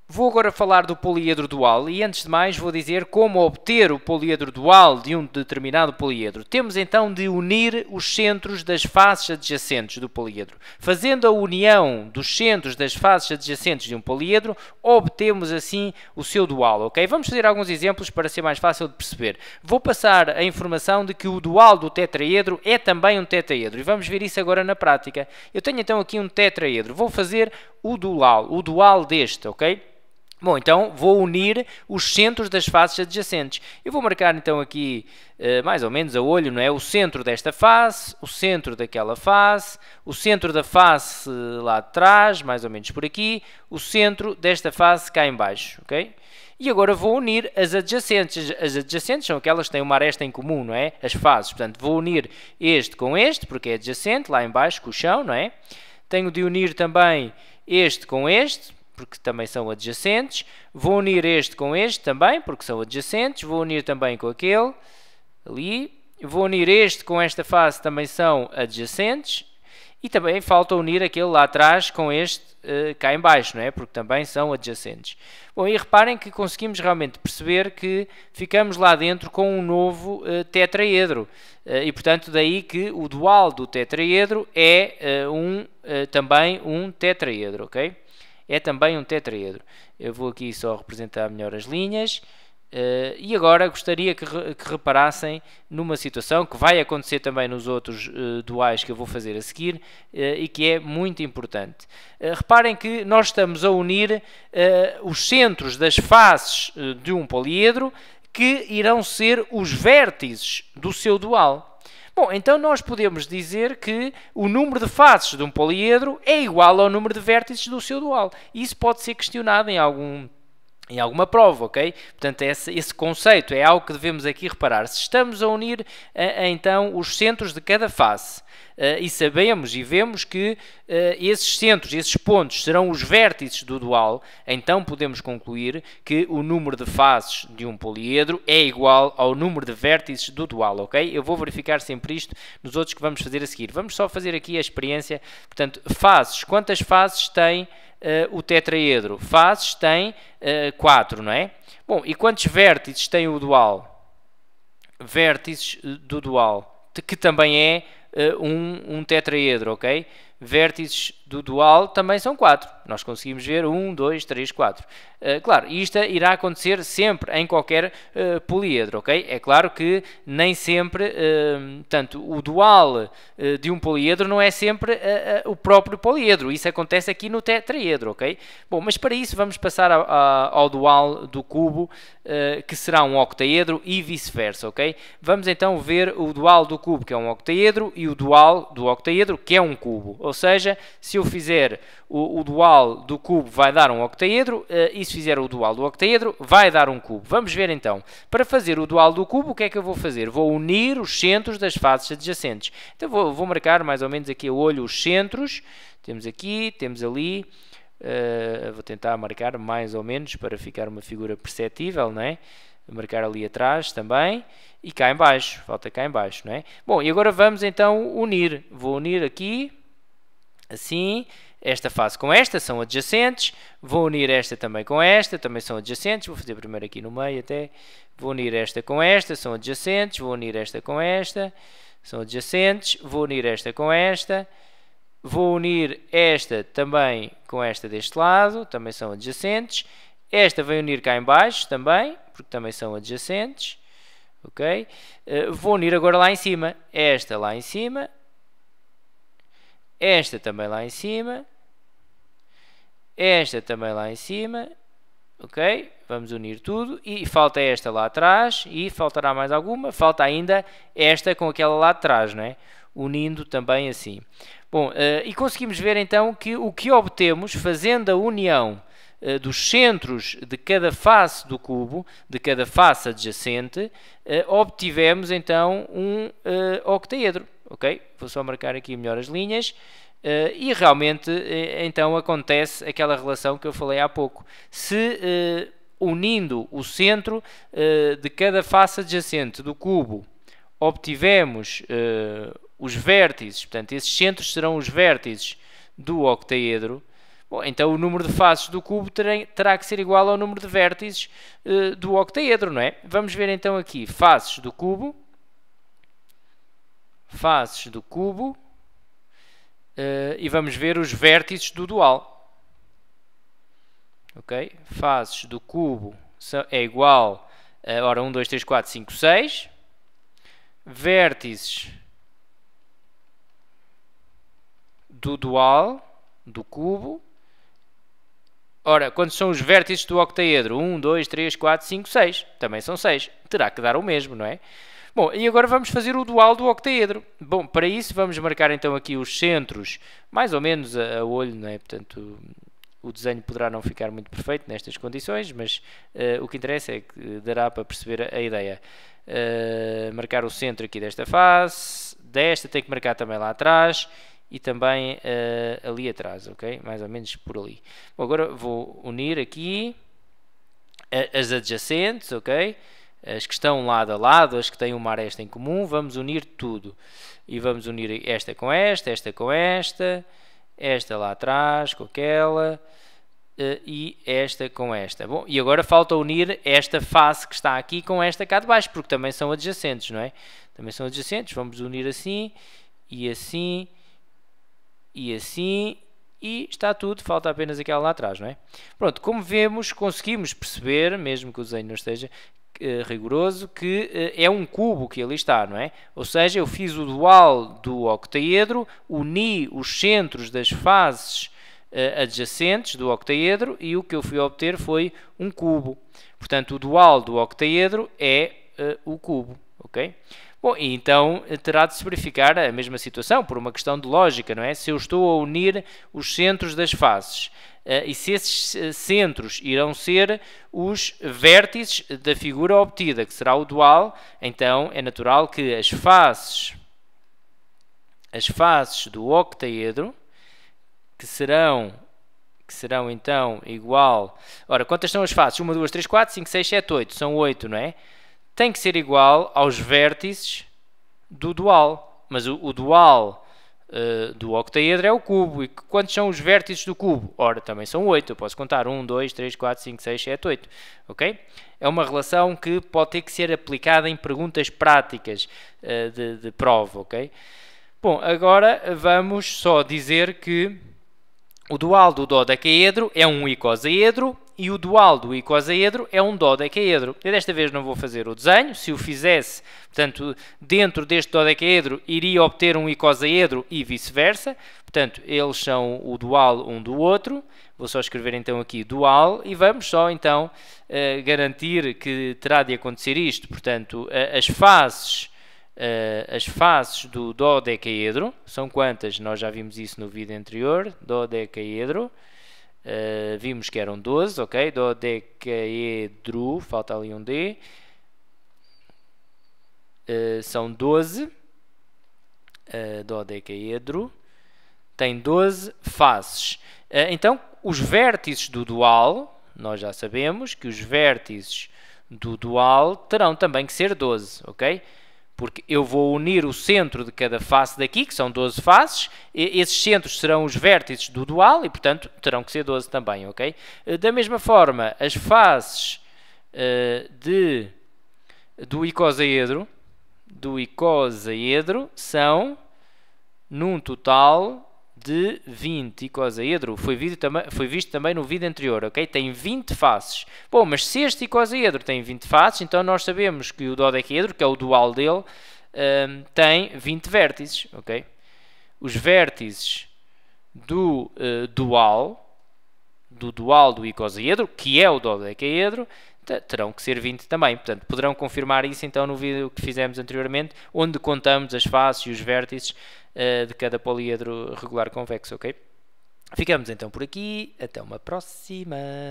Vou agora falar do poliedro dual e, antes de mais, vou dizer como obter o poliedro dual de um determinado poliedro. Temos então de unir os centros das faces adjacentes do poliedro. Fazendo a união dos centros das faces adjacentes de um poliedro, obtemos assim o seu dual, ok? Vamos fazer alguns exemplos para ser mais fácil de perceber. Vou passar a informação de que o dual do tetraedro é também um tetraedro e vamos ver isso agora na prática. Eu tenho então aqui um tetraedro, vou fazer o dual deste, ok? Bom, então vou unir os centros das faces adjacentes. Eu vou marcar então aqui mais ou menos a olho, não é? O centro desta face, o centro daquela face, o centro da face lá atrás, mais ou menos por aqui, o centro desta face cá em baixo, ok? E agora vou unir as adjacentes. As adjacentes são aquelas que têm uma aresta em comum, não é? As faces. Portanto, vou unir este com este, porque é adjacente, lá em baixo, com o chão, não é? Tenho de unir também este com este, porque também são adjacentes. Vou unir este com este também, porque são adjacentes. Vou unir também com aquele, ali. Vou unir este com esta face, também são adjacentes. E também falta unir aquele lá atrás com este cá em baixo, não é? Porque também são adjacentes. Bom, e reparem que conseguimos realmente perceber que ficamos lá dentro com um novo tetraedro. E, portanto, daí que o dual do tetraedro é também um tetraedro, ok? É também um tetraedro. Eu vou aqui só representar melhor as linhas. E agora gostaria que reparassem numa situação que vai acontecer também nos outros duais que eu vou fazer a seguir e que é muito importante. Reparem que nós estamos a unir os centros das faces de um poliedro que irão ser os vértices do seu dual. Bom, então nós podemos dizer que o número de faces de um poliedro é igual ao número de vértices do seu dual. Isso pode ser questionado em alguma prova, ok? Portanto, esse conceito é algo que devemos aqui reparar. Se estamos a unir, então, os centros de cada face, e sabemos e vemos que esses centros, esses pontos, serão os vértices do dual, então podemos concluir que o número de faces de um poliedro é igual ao número de vértices do dual, ok? Eu vou verificar sempre isto nos outros que vamos fazer a seguir. Vamos só fazer aqui a experiência. Portanto, faces. Quantas faces tem o tetraedro? Faces tem 4, não é? Bom, e quantos vértices tem o dual? Vértices do dual, que também é um tetraedro, ok? Vértices do dual também são 4. Nós conseguimos ver 1, 2, 3, 4. Claro, isto irá acontecer sempre em qualquer poliedro, ok? É claro que nem sempre, tanto o dual de um poliedro não é sempre o próprio poliedro. Isso acontece aqui no tetraedro, ok? Bom, mas para isso vamos passar ao dual do cubo, que será um octaedro e vice-versa, ok? Vamos então ver o dual do cubo, que é um octaedro, e o dual do octaedro, que é um cubo. Ou seja, se eu fizer o dual do cubo vai dar um octaedro, e se fizer o dual do octaedro vai dar um cubo. Vamos ver então. Para fazer o dual do cubo, o que é que eu vou fazer? Vou unir os centros das faces adjacentes. Então vou marcar mais ou menos aqui a olho os centros. Temos aqui, temos ali. Vou tentar marcar mais ou menos para ficar uma figura perceptível, não é? Marcar ali atrás também. E cá em baixo, falta cá em baixo, não é? Bom, e agora vamos então unir. Vou unir aqui, assim, esta face com esta, são adjacentes. Vou unir esta também com esta, também são adjacentes. Vou fazer primeiro aqui no meio até. Vou unir esta com esta, são adjacentes. Vou unir esta com esta, são adjacentes. Vou unir esta com esta. Vou unir esta também com esta deste lado, também são adjacentes. Esta vai unir cá em baixo também, porque também são adjacentes. Ok? Vou unir agora lá em cima. Esta lá em cima. Esta também lá em cima. Esta também lá em cima. Ok? Vamos unir tudo. E falta esta lá atrás. E faltará mais alguma. Falta ainda esta com aquela lá atrás, não é? Unindo também assim. Bom, e conseguimos ver então que o que obtemos fazendo a união dos centros de cada face do cubo, de cada face adjacente, obtivemos então um octaedro. Ok? Vou só marcar aqui melhor as linhas. E realmente então acontece aquela relação que eu falei há pouco. Se unindo o centro de cada face adjacente do cubo obtivemos os vértices, portanto esses centros serão os vértices do octaedro, Bom, então o número de faces do cubo terá que ser igual ao número de vértices do octaedro, não é? Vamos ver então aqui faces do cubo, e vamos ver os vértices do dual. Ok? Faces do cubo é igual a, ora, 1, 2, 3, 4, 5, 6. Vértices do dual, do cubo. Ora, quantos são os vértices do octaedro? 1, 2, 3, 4, 5, 6. Também são 6. Terá que dar o mesmo, não é? Bom, e agora vamos fazer o dual do octaedro. Bom, para isso vamos marcar então aqui os centros, mais ou menos a olho, não é? Portanto, o desenho poderá não ficar muito perfeito nestas condições, mas o que interessa é que dará para perceber a ideia. Marcar o centro aqui desta face, desta tem que marcar também lá atrás, e também ali atrás, ok? Mais ou menos por ali. Bom, agora vou unir aqui as adjacentes, ok? As que estão lado a lado, as que têm uma aresta em comum, vamos unir tudo. E vamos unir esta com esta com esta lá atrás com aquela, e esta com esta. Bom, e agora falta unir esta face que está aqui com esta cá de baixo, porque também são adjacentes, não é? Também são adjacentes, vamos unir assim, e assim, e assim, e está tudo, falta apenas aquela lá atrás, não é? Pronto, como vemos, conseguimos perceber, mesmo que o desenho não esteja rigoroso, que é um cubo que ali está, não é? Ou seja, eu fiz o dual do octaedro, uni os centros das faces adjacentes do octaedro e o que eu fui obter foi um cubo. Portanto, o dual do octaedro é o cubo, ok? Bom, e então terá de se verificar a mesma situação, por uma questão de lógica, não é? Se eu estou a unir os centros das faces, e se esses centros irão ser os vértices da figura obtida, que será o dual, então é natural que as faces do octaedro, que serão então igual... Ora, quantas são as faces? 1, 2, 3, 4, 5, 6, 7, 8. São 8, não é? Tem que ser igual aos vértices do dual. Mas o dual do octaedro é o cubo. E quantos são os vértices do cubo? Ora, também são 8. Eu posso contar 1, 2, 3, 4, 5, 6, 7, 8. Ok? É uma relação que pode ter que ser aplicada em perguntas práticas de prova. Ok? Bom, agora vamos só dizer que o dual do dodecaedro é um icosaedro e o dual do icosaedro é um dodecaedro. Eu desta vez não vou fazer o desenho. Se o fizesse, portanto, dentro deste dodecaedro, iria obter um icosaedro e vice-versa. Portanto, eles são o dual um do outro. Vou só escrever então aqui dual e vamos só então garantir que terá de acontecer isto. Portanto, as faces do dodecaedro são quantas? Nós já vimos isso no vídeo anterior. Dodecaedro, vimos que eram 12, ok? Dodecaedro, falta ali um D, são 12. Dodecaedro tem 12 faces. Então, os vértices do dual, nós já sabemos que os vértices do dual terão também que ser 12, ok? Porque eu vou unir o centro de cada face daqui, que são 12 faces, e esses centros serão os vértices do dual e, portanto, terão que ser 12 também, ok? Da mesma forma, as faces do icosaedro são, num total de 20 icosaedro. Foi visto também no vídeo anterior, ok? Tem 20 faces. Bom, mas se este icosaedro tem 20 faces, então nós sabemos que o dodecaedro, que é o dual dele, tem 20 vértices, ok? Os vértices do dual do icosaedro, que é o dodecaedro, terão que ser 20 também. Portanto, poderão confirmar isso então no vídeo que fizemos anteriormente, onde contamos as faces e os vértices de cada poliedro regular convexo, ok? Ficamos então por aqui. Até uma próxima!